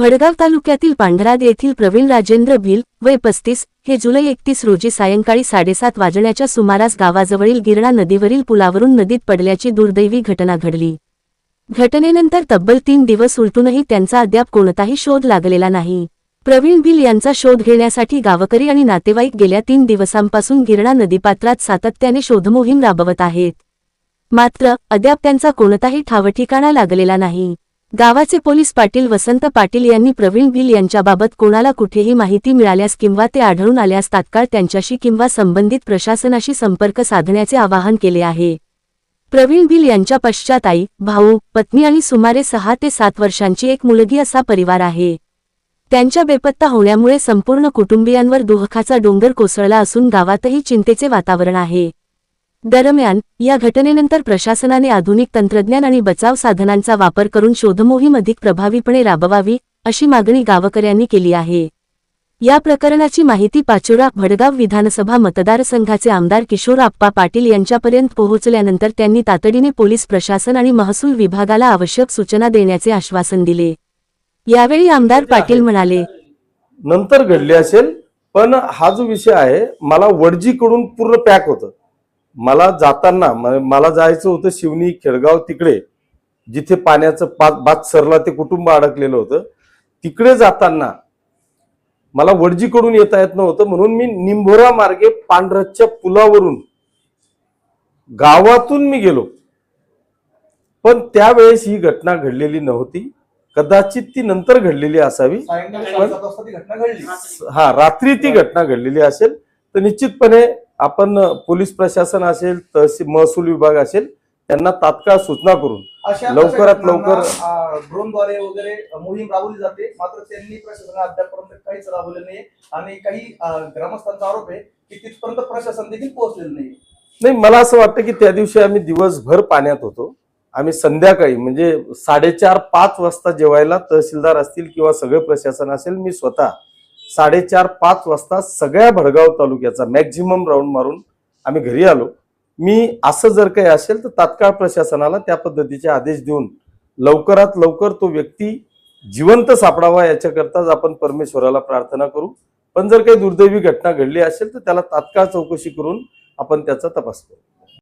भडगाव तालुक्यातील पांढराद येथील प्रवीण राजेंद्र भिल वय 35 हे जुलै 31 रोजी सायंकाळी 7:30 वाजण्याच्या सुमारास गावाजवळील गिरणा नदीवरील पुलावरून नदीत पडल्याची दुर्दैवी घटना घडली। घटनेनंतर तब्बल 3 दिवस उलटूनही त्यांचा अद्याप कोणताही शोध लागलेला नाही। प्रवीण भिल यांचा शोध घेण्यासाठी गावकरी आणि नातेवाईक गेल्या 3 दिवसांपासून गिरणा नदीपात्रात सातत्याने शोधमोहीम राबवत आहेत। मात्र अद्याप त्यांचा कोणताही ठावठिकाणा लागलेला नाही। गावाचे पोलीस पाटील वसंत पाटील यांनी प्रवीण भिल यांच्याबाबत कोणाला कुठेही माहिती मिळाल्यास किंवा ते आढळून आल्यास तात्काळ त्यांच्याशी किंवा संबंधित प्रशासनाशी संपर्क साधण्याचे आवाहन केले आहे। प्रवीण भिल यांच्या पश्चात आई, भाऊ, पत्नी आणि सुमारे 6 ते 7 वर्षांची एक मुलगी असा परिवार आहे। त्यांच्या बेपत्ता होण्यामुळे संपूर्ण कुटुंबियांवर दुःखाचा डोंगर कोसळला असून गावातही चिंतेचे वातावरण आहे। दरम्यान या घटनेनंतर प्रशासनाने आधुनिक तंत्रज्ञान आणि बचाव साधनांचा वापर करून शोधमोहीम अधिक प्रभावीपणे राबवावी अशी मागणी गावकऱ्यांनी केली आहे। या प्रकरणाची माहिती पाचोरा भडगाव विधानसभा मतदारसंघाचे आमदार किशोर आप्पा पाटील यांच्यापर्यंत पोहोचल्यानंतर त्यांनी तातडीने पोलीस प्रशासन आणि महसूल विभागाला आवश्यक सूचना देण्याचे आश्वासन दिले। यावेळी आमदार पाटील म्हणाले, नंतर घडले असेल, पण हा जो विषय आहे मला वडजीकडून पूर्ण पॅक होतं। मला जाताना मला जायचं होतं शिवनी खेडगाव तिकडे जिथे पाण्याचं बात सरला ते कुटुंब अडकलेलं होतं। तिकडे जाताना मला वडजीकडून येता येत नव्हतं म्हणून मी निंभोरा मार्गे पांढरच्या पुलावरून गावातून मी गेलो, पण त्यावेळेस ही घटना घडलेली नव्हती। कदाचित ती नंतर घडलेली असावी, हा रात्री ती घटना घडलेली असेल तर निश्चितपणे आपण पोलीस प्रशासन असेल तहसील महसूल विभाग असेल त्यांना तात्काळ सूचना करून लवकरात लवकर ड्रोनद्वारे वगैरे मोहीम राबवली जाते। मात्र त्यांनी प्रशासनाने अद्यापर्यंत काहीच राबवले नाही आणि काही ग्रामस्थांचा आरोप आहे की तिथपर्यंत प्रशासन देखील पोहोचलेलं नाही। मला असं वाटतं की त्या दिवशी आम्ही दिवसभर पाण्यात होतो। आम्ही संध्याकाळी म्हणजे 4:30-5 वाजता जेवायला तहसीलदार असतील किंवा सगळे प्रशासन असेल, मी स्वतः 4:30-5 वाजता सगळ्या भडगाव तालुक्याचा मॅक्झिमम राऊंड मारून आम्ही घरी आलो। मी असं जर काही असेल तर तात्काळ प्रशासनाला त्या पद्धतीचे आदेश देऊन लवकरात लवकर तो व्यक्ती जिवंत सापडावा याच्याकरताच आपण परमेश्वराला प्रार्थना करू। पण जर काही दुर्दैवी घटना घडली असेल तर त्याला तात्काळ चौकशी करून आपण त्याचा तपास करू।